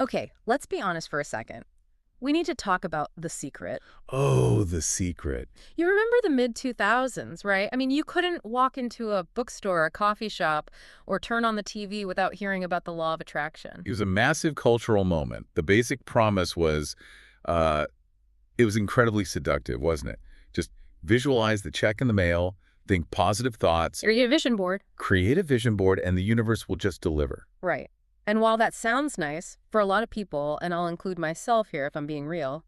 Okay, let's be honest for a second. We need to talk about The Secret. Oh, The Secret. You remember the mid-2000s, right? I mean, you couldn't walk into a bookstore, a coffee shop, or turn on the TV without hearing about the law of attraction. It was a massive cultural moment. The basic promise was, uh, it was incredibly seductive, wasn't it? Just visualize the check in the mail, think positive thoughts, Or your vision board. create a vision board, and the universe will just deliver. Right. And while that sounds nice, for a lot of people, and I'll include myself here if I'm being real,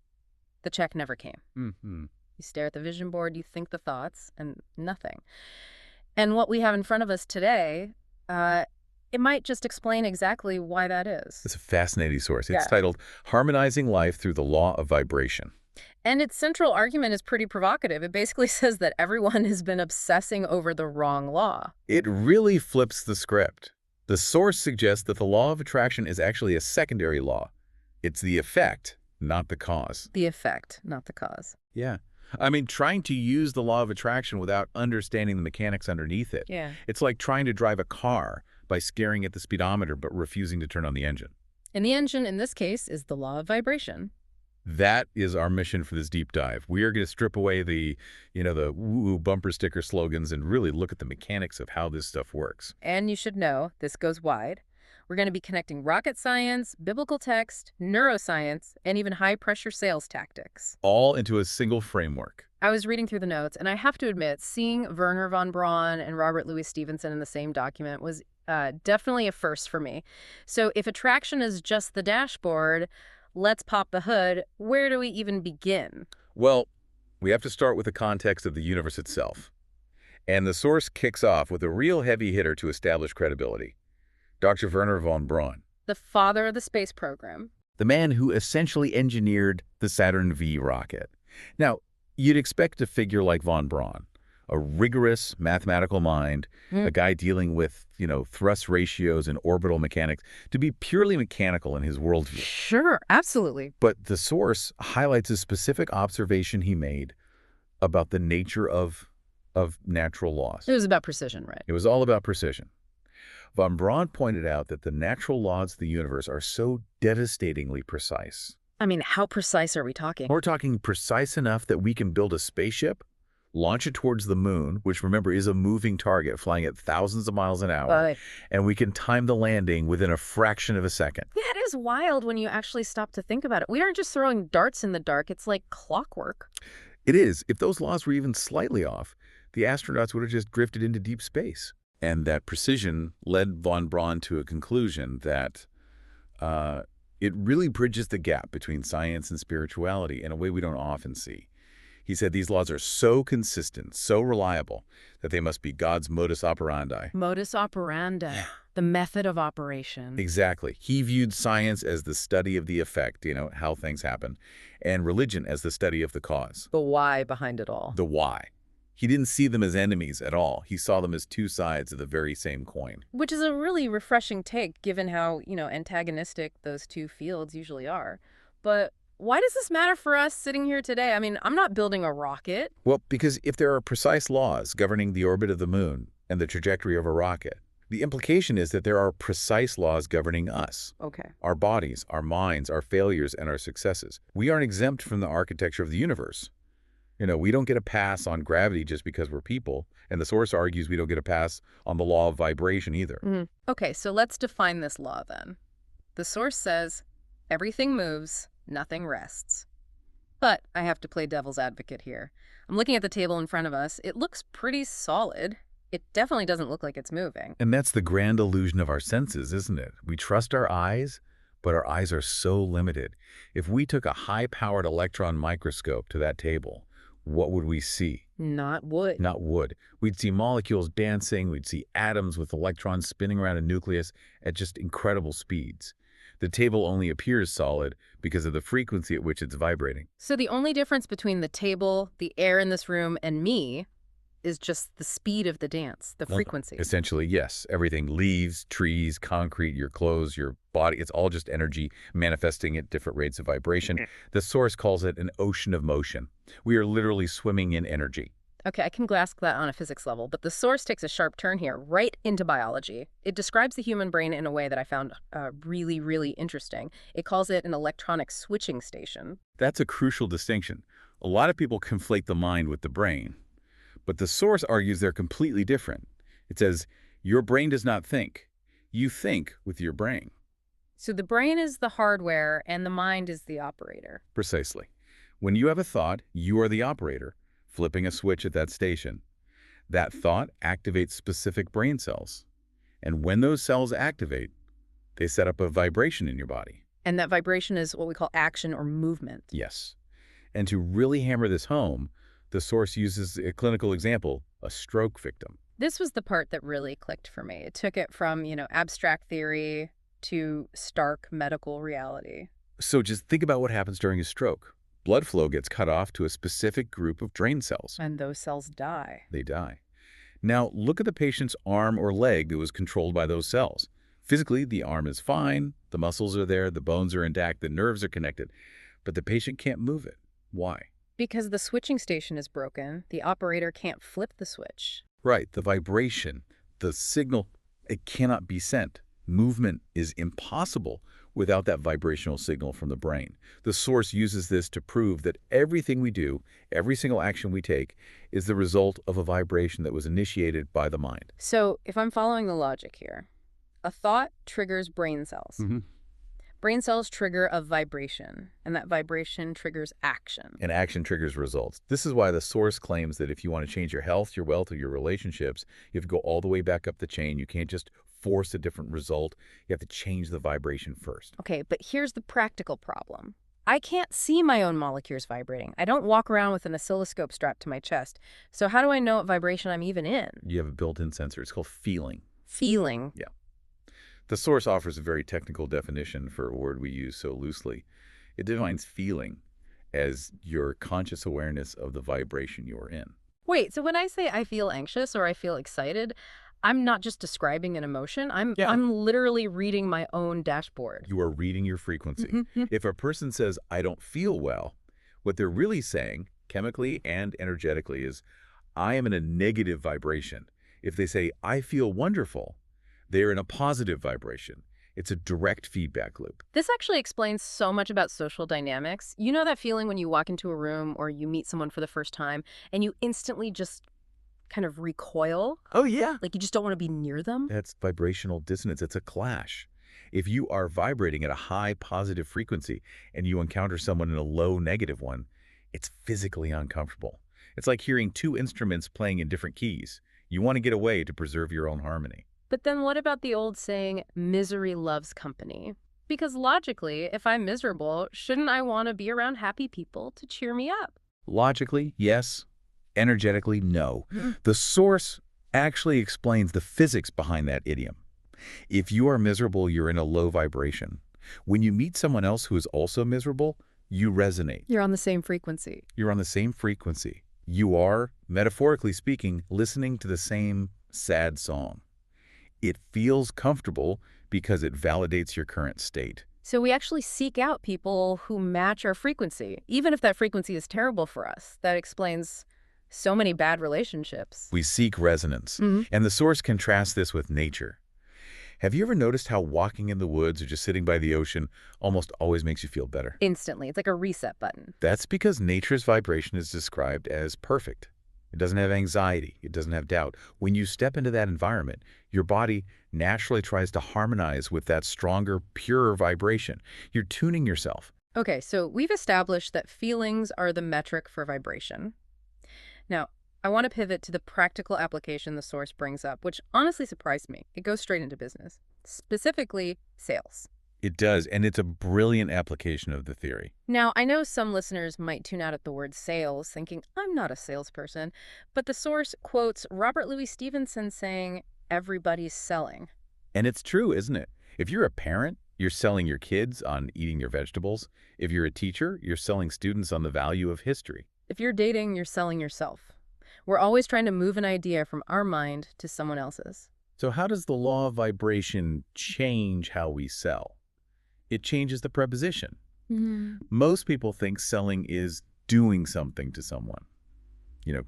the check never came. Mm-hmm. You stare at the vision board, you think the thoughts, and nothing. And what we have in front of us today, it might just explain exactly why that is. It's a fascinating source. It's Yeah. titled Harmonizing Life Through the Law of Vibration. And its central argument is pretty provocative. It basically says that everyone has been obsessing over the wrong law. It really flips the script. The source suggests that the law of attraction is actually a secondary law. It's the effect, not the cause. The effect, not the cause. Yeah. I mean, trying to use the law of attraction without understanding the mechanics underneath it. Yeah. It's like trying to drive a car by staring at the speedometer but refusing to turn on the engine. And the engine, in this case, is the law of vibration. That is our mission for this deep dive. We are going to strip away the woo-woo bumper sticker slogans and really look at the mechanics of how this stuff works. And you should know, this goes wide. We're going to be connecting rocket science, biblical text, neuroscience, and even high-pressure sales tactics. All into a single framework. I was reading through the notes, and I have to admit, seeing Werner von Braun and Robert Louis Stevenson in the same document was definitely a first for me. So if attraction is just the dashboard, let's pop the hood. Where do we even begin? Well, we have to start with the context of the universe itself. And the source kicks off with a real heavy hitter to establish credibility. Dr. Werner von Braun, The father of the space program. the man who essentially engineered the Saturn V rocket. Now, you'd expect a figure like von Braun, a rigorous mathematical mind, a guy dealing with, thrust ratios and orbital mechanics, to be purely mechanical in his worldview. Sure, absolutely. But the source highlights a specific observation he made about the nature of natural laws. It was about precision, right? It was all about precision. Von Braun pointed out that the natural laws of the universe are so devastatingly precise. I mean, how precise are we talking? We're talking precise enough that we can build a spaceship, launch it towards the moon, which remember is a moving target flying at thousands of miles an hour, and we can time the landing within a fraction of a second. Yeah, it is wild when you actually stop to think about it. We aren't just throwing darts in the dark. It's like clockwork. It is. If those laws were even slightly off, the astronauts would have just drifted into deep space. And that precision led von Braun to a conclusion that it really bridges the gap between science and spirituality in a way we don't often see. He said these laws are so consistent, so reliable, that they must be God's modus operandi. Modus operandi, the method of operation. Exactly. He viewed science as the study of the effect, how things happen, and religion as the study of the cause. The why behind it all. The why. He didn't see them as enemies at all. He saw them as two sides of the very same coin. Which is a really refreshing take, given how, antagonistic those two fields usually are. But why does this matter for us sitting here today? I mean, I'm not building a rocket. Well, because if there are precise laws governing the orbit of the moon and the trajectory of a rocket, the implication is that there are precise laws governing us. Okay. Our bodies, our minds, our failures, and our successes. We aren't exempt from the architecture of the universe. We don't get a pass on gravity just because we're people, and the source argues we don't get a pass on the law of vibration either. Okay, so let's define this law then. The source says, everything moves, nothing rests. But I have to play devil's advocate here. I'm looking at the table in front of us. It looks pretty solid. It definitely doesn't look like it's moving. And that's the grand illusion of our senses, isn't it? We trust our eyes, but our eyes are so limited. If we took a high-powered electron microscope to that table, what would we see? Not wood. Not wood. We'd see molecules dancing. We'd see atoms with electrons spinning around a nucleus at just incredible speeds. The table only appears solid because of the frequency at which it's vibrating. So the only difference between the table, the air in this room, and me is just the speed of the dance, the frequency. Essentially, yes. Everything, leaves, trees, concrete, your clothes, your body, it's all just energy manifesting at different rates of vibration. The source calls it an ocean of motion. We are literally swimming in energy. Okay, I can grasp that on a physics level, but the source takes a sharp turn here, right into biology. It describes the human brain in a way that I found really, really interesting. It calls it an electronic switching station. That's a crucial distinction. A lot of people conflate the mind with the brain, but the source argues they're completely different. It says, your brain does not think. You think with your brain. So the brain is the hardware and the mind is the operator. Precisely. When you have a thought, you are the operator, flipping a switch at that station. That thought activates specific brain cells. And when those cells activate, they set up a vibration in your body. And that vibration is what we call action or movement. Yes. And to really hammer this home, the source uses a clinical example, a stroke victim. This was the part that really clicked for me. It took it from, abstract theory to stark medical reality. So just think about what happens during a stroke. Blood flow gets cut off to a specific group of brain cells. And those cells die. They die. Now, look at the patient's arm or leg that was controlled by those cells. Physically, the arm is fine, the muscles are there, the bones are intact, the nerves are connected, but the patient can't move it. Why? Because the switching station is broken, the operator can't flip the switch. Right, the vibration, the signal, it cannot be sent. Movement is impossible without that vibrational signal from the brain. The source uses this to prove that everything we do, every single action we take, is the result of a vibration that was initiated by the mind. So, if I'm following the logic here, a thought triggers brain cells. Brain cells trigger a vibration, and that vibration triggers action. And action triggers results. This is why the source claims that if you want to change your health, your wealth, or your relationships, you have to go all the way back up the chain. You can't just force a different result. You have to change the vibration first. Okay, but here's the practical problem. I can't see my own molecules vibrating. I don't walk around with an oscilloscope strapped to my chest. So how do I know what vibration I'm even in? You have a built-in sensor. It's called feeling. Feeling. Yeah. The source offers a very technical definition for a word we use so loosely. It defines feeling as your conscious awareness of the vibration you're in. Wait, so when I say I feel anxious or I feel excited, I'm not just describing an emotion. I'm literally reading my own dashboard. You are reading your frequency. If a person says, I don't feel well, what they're really saying, chemically and energetically, is, I am in a negative vibration. If they say, I feel wonderful, they're in a positive vibration. It's a direct feedback loop. This actually explains so much about social dynamics. You know that feeling when you walk into a room or you meet someone for the first time and you instantly just kind of recoil? Oh, yeah. Like you just don't want to be near them? That's vibrational dissonance. It's a clash. If you are vibrating at a high positive frequency and you encounter someone in a low negative one, it's physically uncomfortable. It's like hearing two instruments playing in different keys. You want to get away to preserve your own harmony. But then what about the old saying, misery loves company? Because logically, if I'm miserable, shouldn't I want to be around happy people to cheer me up? Logically, yes. Energetically, no. The source actually explains the physics behind that idiom. If you are miserable, you're in a low vibration. When you meet someone else who is also miserable, you resonate. You're on the same frequency. You're on the same frequency. You are, metaphorically speaking, listening to the same sad song. It feels comfortable because it validates your current state. So we actually seek out people who match our frequency, even if that frequency is terrible for us. That explains so many bad relationships. We seek resonance. And the source contrasts this with nature. Have you ever noticed how walking in the woods or just sitting by the ocean almost always makes you feel better? Instantly. It's like a reset button. That's because nature's vibration is described as perfect. It doesn't have anxiety. It doesn't have doubt. When you step into that environment, your body naturally tries to harmonize with that stronger, purer vibration. You're tuning yourself. Okay, so we've established that feelings are the metric for vibration. Now, I want to pivot to the practical application the source brings up, which honestly surprised me. It goes straight into business, specifically sales. It does, and it's a brilliant application of the theory. Now, I know some listeners might tune out at the word sales, thinking, I'm not a salesperson, but the source quotes Robert Louis Stevenson saying, everybody's selling. And it's true, isn't it? If you're a parent, you're selling your kids on eating your vegetables. If you're a teacher, you're selling students on the value of history. If you're dating, you're selling yourself. We're always trying to move an idea from our mind to someone else's. So how does the law of vibration change how we sell? It changes the preposition. Most people think selling is doing something to someone.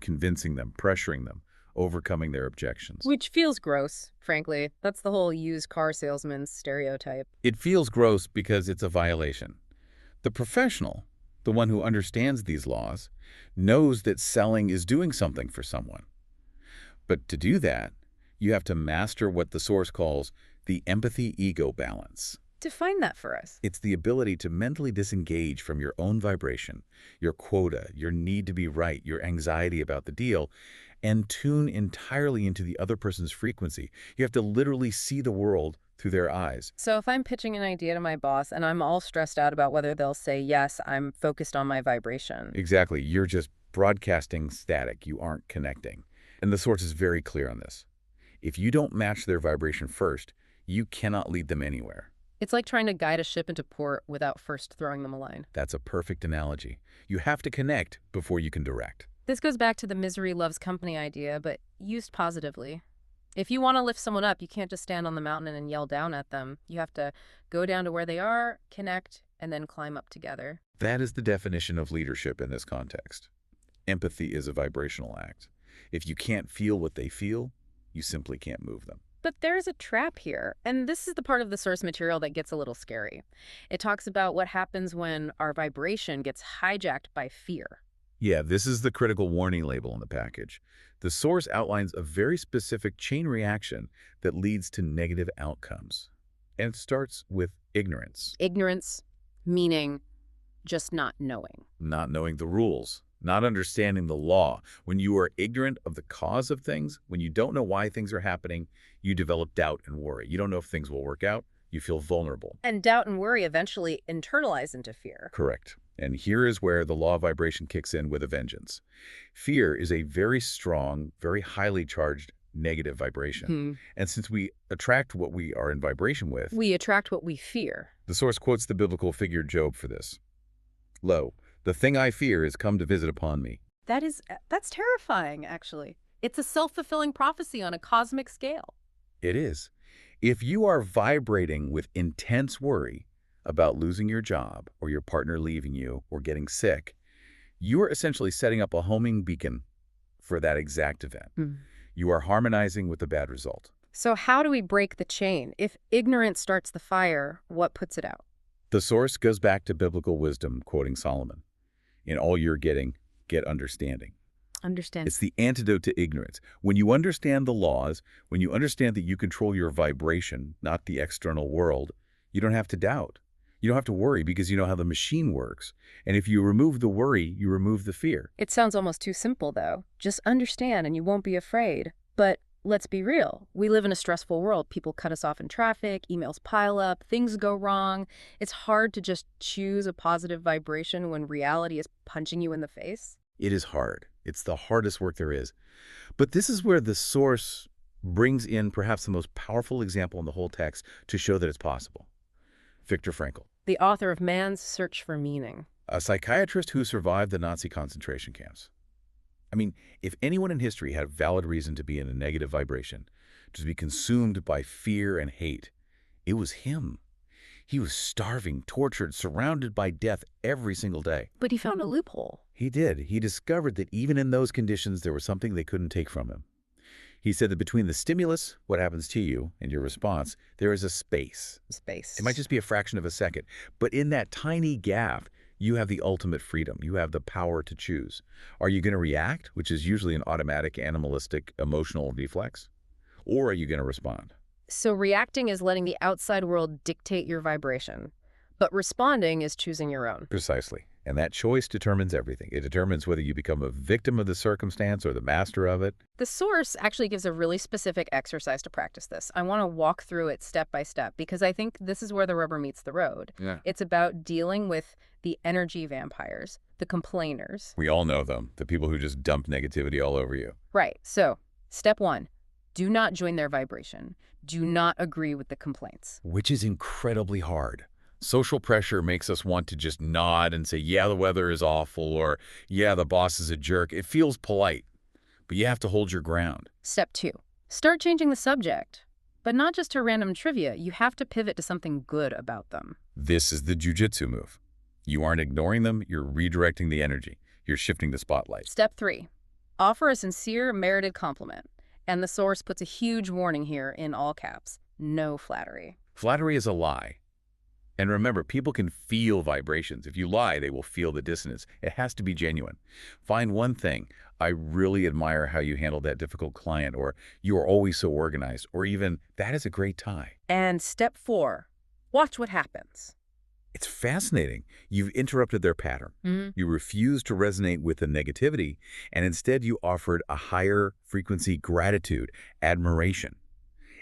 convincing them, pressuring them, overcoming their objections. Which feels gross, frankly. That's the whole used car salesman stereotype. It feels gross because it's a violation. The professional, the one who understands these laws, knows that selling is doing something for someone. But to do that, you have to master what the source calls the empathy-ego balance. Define that for us. It's the ability to mentally disengage from your own vibration, your quota, your need to be right, your anxiety about the deal, and tune entirely into the other person's frequency. You have to literally see the world through their eyes. So if I'm pitching an idea to my boss and I'm all stressed out about whether they'll say yes, I'm focused on my vibration. Exactly. You're just broadcasting static. You aren't connecting. And the source is very clear on this. If you don't match their vibration first, you cannot lead them anywhere. It's like trying to guide a ship into port without first throwing them a line. That's a perfect analogy. You have to connect before you can direct. This goes back to the misery loves company idea, but used positively. If you want to lift someone up, you can't just stand on the mountain and yell down at them. You have to go down to where they are, connect, and then climb up together. That is the definition of leadership in this context. Empathy is a vibrational act. If you can't feel what they feel, you simply can't move them. But there's a trap here, and this is the part of the source material that gets a little scary. It talks about what happens when our vibration gets hijacked by fear. Yeah, this is the critical warning label in the package. The source outlines a very specific chain reaction that leads to negative outcomes. And it starts with ignorance. Ignorance, meaning just not knowing. Not knowing the rules, not understanding the law. When you are ignorant of the cause of things, when you don't know why things are happening, you develop doubt and worry. You don't know if things will work out. You feel vulnerable. And doubt and worry eventually internalize into fear. Correct. And here is where the law of vibration kicks in with a vengeance. Fear is a very strong, very highly charged negative vibration. And since we attract what we are in vibration with, we attract what we fear. The source quotes the biblical figure Job for this. Lo, the thing I fear is come to visit upon me. That's terrifying, actually. It's a self-fulfilling prophecy on a cosmic scale. It is. If you are vibrating with intense worry about losing your job or your partner leaving you or getting sick, you are essentially setting up a homing beacon for that exact event. You are harmonizing with the bad result. So how do we break the chain? If ignorance starts the fire, what puts it out? The source goes back to biblical wisdom, quoting Solomon. In all you're getting, get understanding. Understand. It's the antidote to ignorance. When you understand the laws, when you understand that you control your vibration, not the external world, you don't have to doubt. You don't have to worry because you know how the machine works. And if you remove the worry, you remove the fear. It sounds almost too simple, though. Just understand and you won't be afraid. But let's be real. We live in a stressful world. People cut us off in traffic, emails pile up, things go wrong. It's hard to just choose a positive vibration when reality is punching you in the face. It is hard. It's the hardest work there is. But this is where the source brings in perhaps the most powerful example in the whole text to show that it's possible. Viktor Frankl, the author of Man's Search for Meaning. A psychiatrist who survived the Nazi concentration camps. I mean, if anyone in history had a valid reason to be in a negative vibration, to be consumed by fear and hate, it was him. He was starving, tortured, surrounded by death every single day. But he found a loophole. He did. He discovered that even in those conditions, there was something they couldn't take from him. He said that between the stimulus, what happens to you, and your response, there is a space. Space. It might just be a fraction of a second. But in that tiny gap, you have the ultimate freedom. You have the power to choose. Are you going to react, which is usually an automatic, animalistic, emotional reflex? Or are you going to respond? So reacting is letting the outside world dictate your vibration. But responding is choosing your own. Precisely. And that choice determines everything. It determines whether you become a victim of the circumstance or the master of it. The source actually gives a really specific exercise to practice this. I want to walk through it step by step because I think this is where the rubber meets the road. Yeah. It's about dealing with the energy vampires, the complainers. We all know them, the people who just dump negativity all over you. Right. So, step one, do not join their vibration. Do not agree with the complaints. Which is incredibly hard. Social pressure makes us want to just nod and say, yeah, the weather is awful, or yeah, the boss is a jerk. It feels polite, but you have to hold your ground. Step two, start changing the subject, but not just to random trivia. You have to pivot to something good about them. This is the jujitsu move. You aren't ignoring them, you're redirecting the energy. You're shifting the spotlight. Step three, Offer a sincere, merited compliment. And the source puts a huge warning here in all caps. No flattery. Flattery is a lie. And remember, people can feel vibrations. If you lie, they will feel the dissonance. It has to be genuine. Find one thing. I really admire how you handled that difficult client, or you are always so organized, or even, that is a great tie. And step 4, watch what happens. It's fascinating. You've interrupted their pattern. You refused to resonate with the negativity, and instead you offered a higher frequency gratitude, admiration.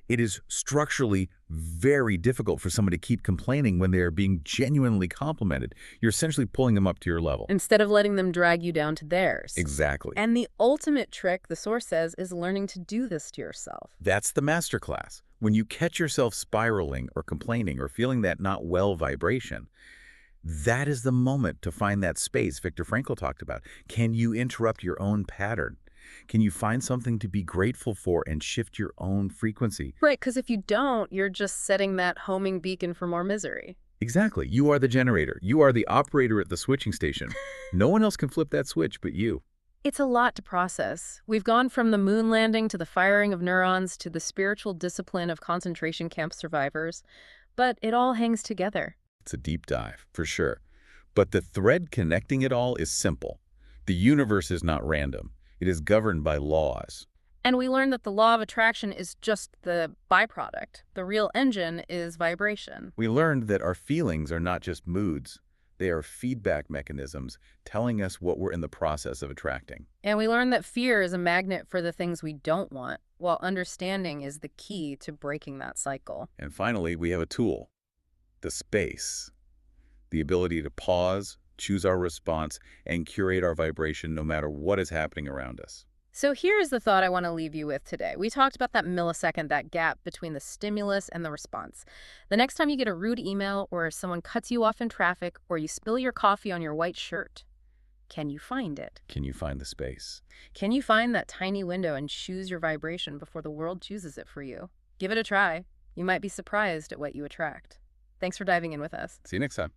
It is structurally very difficult for someone to keep complaining when they are being genuinely complimented. You're essentially pulling them up to your level. Instead of letting them drag you down to theirs. Exactly. And the ultimate trick, the source says, is learning to do this to yourself. That's the masterclass. When you catch yourself spiraling or complaining or feeling that not well vibration, that is the moment to find that space Viktor Frankl talked about. Can you interrupt your own pattern? Can you find something to be grateful for and shift your own frequency? Right, because if you don't, you're just setting that homing beacon for more misery. Exactly. You are the generator. You are the operator at the switching station. No one else can flip that switch but you. It's a lot to process. We've gone from the moon landing to the firing of neurons to the spiritual discipline of concentration camp survivors, but it all hangs together. It's a deep dive, for sure. But the thread connecting it all is simple. The universe is not random. It is governed by laws. And we learned that the law of attraction is just the byproduct. The real engine is vibration. We learned that our feelings are not just moods. They are feedback mechanisms telling us what we're in the process of attracting. And we learned that fear is a magnet for the things we don't want, while understanding is the key to breaking that cycle. And finally, we have a tool, the space, the ability to pause, choose our response, and curate our vibration no matter what is happening around us. So here's the thought I want to leave you with today. We talked about that millisecond, that gap between the stimulus and the response. The next time you get a rude email or someone cuts you off in traffic or you spill your coffee on your white shirt, can you find it? Can you find the space? Can you find that tiny window and choose your vibration before the world chooses it for you? Give it a try. You might be surprised at what you attract. Thanks for diving in with us. See you next time.